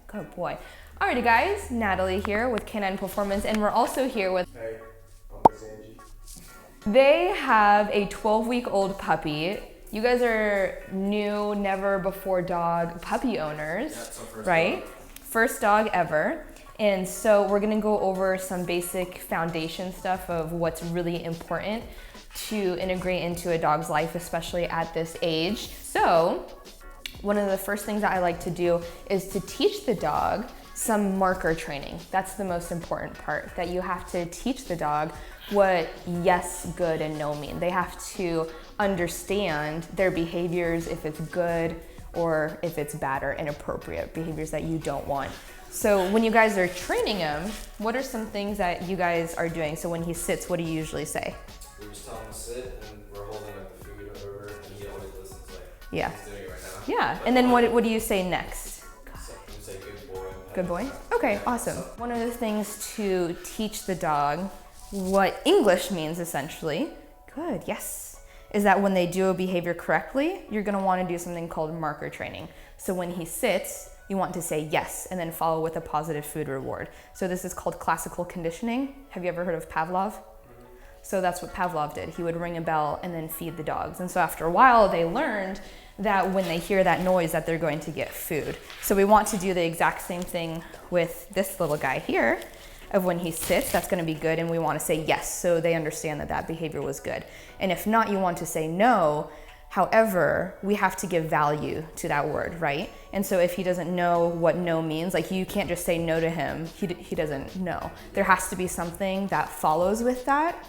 Good boy. Alrighty guys, Natalie here with Canine Performance, and we're also here with... Hey, I'm Bazanji. They have a 12-week-old puppy. You guys are new, never before dog puppy owners, Yeah, it's our first right? dog. First dog ever. And so we're gonna go over some basic foundation stuff of what's really important to integrate into a dog's life, especially at this age. So one of the first things that I like to do is to teach the dog some marker training. That's the most important part, that you have to teach the dog what yes, good, and no mean. They have to understand their behaviors, if it's good or if it's bad or inappropriate behaviors that you don't want. So when you guys are training him, what are some things that you guys are doing? So when he sits, what do you usually say? We just tell him to sit, and we're holding like the food or whatever, and he always listens. Like Yeah. he's doing it right now. Yeah, But and then what do you say next? So we say good boy. Good boy? Okay, awesome. One of the things to teach the dog what English means, essentially, good, yes, is that when they do a behavior correctly, you're gonna wanna do something called marker training. So when he sits, you want to say yes, and then follow with a positive food reward. So this is called classical conditioning. Have you ever heard of Pavlov? So that's what Pavlov did. He would ring a bell and then feed the dogs. And so after a while, they learned that when they hear that noise, that they're going to get food. So we want to do the exact same thing with this little guy here, of when he sits, that's gonna be good, and we wanna say yes, so they understand that that behavior was good. And if not, you want to say no. However, we have to give value to that word, right? And so if he doesn't know what no means, like you can't just say no to him, he doesn't know. There has to be something that follows with that,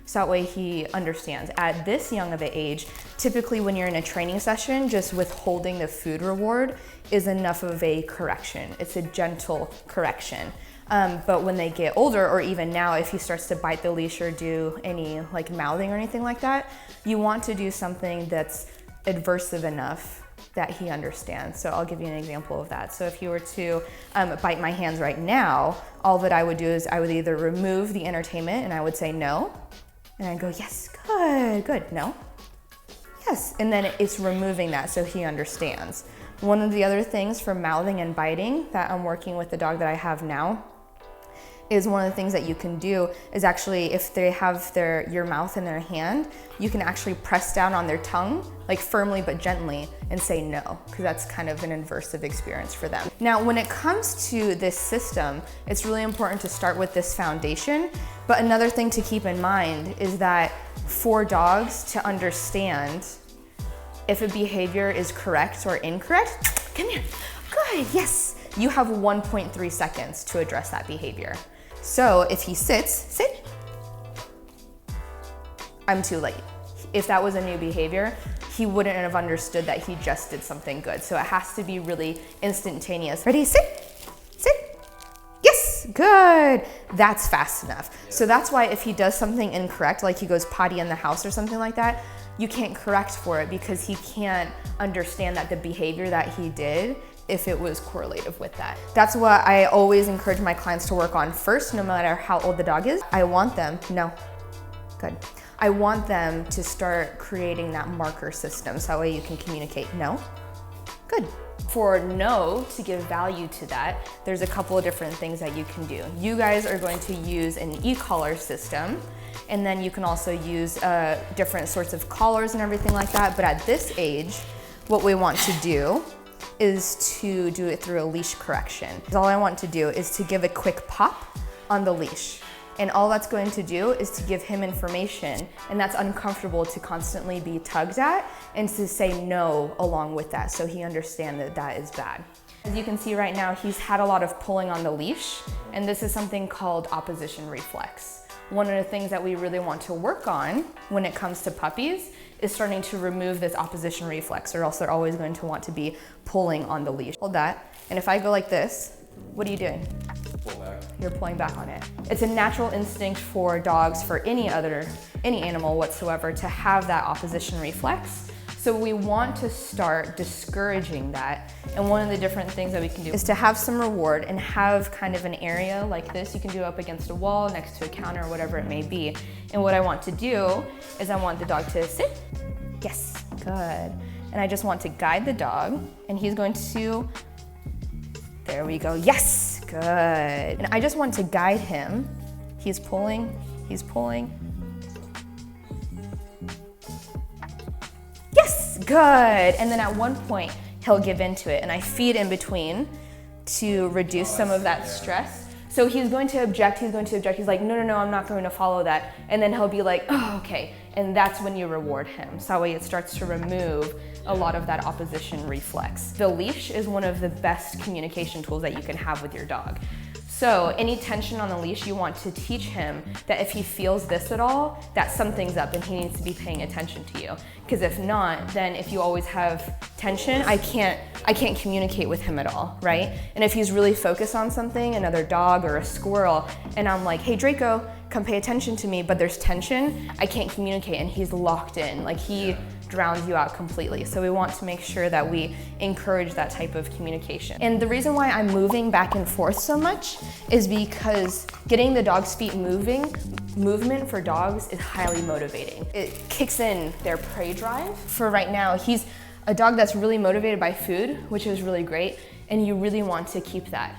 so that way he understands. At this young of an age, typically when you're in a training session, just withholding the food reward is enough of a correction. It's a gentle correction. But when they get older, or even now, if he starts to bite the leash or do any like mouthing or anything like that, you want to do something that's adversive enough that he understands. So I'll give you an example of that. So if you were to bite my hands right now, all that I would do is I would either remove the entertainment and I would say no, and I'd go, yes, good, good, no, yes. And then it's removing that so he understands. One of the other things for mouthing and biting that I'm working with the dog that I have now is one of the things that you can do is actually, if they have your mouth in their hand, you can actually press down on their tongue, like firmly but gently, and say no, because that's kind of an aversive experience for them. Now, when it comes to this system, it's really important to start with this foundation. But another thing to keep in mind is that for dogs to understand if a behavior is correct or incorrect, come here, good, yes. You have 1.3 seconds to address that behavior. So if he sits, sit, I'm too late. If that was a new behavior, he wouldn't have understood that he just did something good. So it has to be really instantaneous. Ready, sit, sit, yes, good. That's fast enough. Yeah. So that's why if he does something incorrect, like he goes potty in the house or something like that, you can't correct for it because he can't understand that the behavior that he did, if it was correlative with that. That's what I always encourage my clients to work on first, no matter how old the dog is. I want them, no, good. I want them to start creating that marker system so that way you can communicate no, good. For no, to give value to that, there's a couple of different things that you can do. You guys are going to use an e-collar system, and then you can also use different sorts of collars and everything like that. But at this age, what we want to do is to do it through a leash correction. All I want to do is to give a quick pop on the leash. And all that's going to do is to give him information, and that's uncomfortable to constantly be tugged at, and to say no along with that so he understands that that is bad. As you can see right now, he's had a lot of pulling on the leash, and this is something called opposition reflex. One of the things that we really want to work on when it comes to puppies is starting to remove this opposition reflex, or else they're always going to want to be pulling on the leash. Hold that, and if I go like this, what are you doing? Pull back. You're pulling back on it. It's a natural instinct for dogs, for any animal whatsoever, to have that opposition reflex. So we want to start discouraging that. And one of the different things that we can do is to have some reward and have kind of an area like this. You can do up against a wall, next to a counter, or whatever it may be. And what I want to do is I want the dog to sit. Yes, good. And I just want to guide the dog, and he's going to There we go. Yes, good. And I just want to guide him. He's pulling, he's pulling. Yes, good. And then at one point, he'll give into it, and I feed in between to reduce some of that stress. So he's going to object, he's like, no, I'm not going to follow that. And then he'll be like, oh, okay. And that's when you reward him. So that way it starts to remove a lot of that opposition reflex. The leash is one of the best communication tools that you can have with your dog. So any tension on the leash, you want to teach him that if he feels this at all, that something's up and he needs to be paying attention to you. Because if not, then if you always have tension, I can't communicate with him at all, right? And if he's really focused on something, another dog or a squirrel, and I'm like, hey Draco, come pay attention to me, but there's tension, I can't communicate, and he's locked in. Like he drowns you out completely. So we want to make sure that we encourage that type of communication. And the reason why I'm moving back and forth so much is because getting the dog's feet movement for dogs is highly motivating. It kicks in their prey drive. For right now, he's a dog that's really motivated by food, which is really great, and you really want to keep that.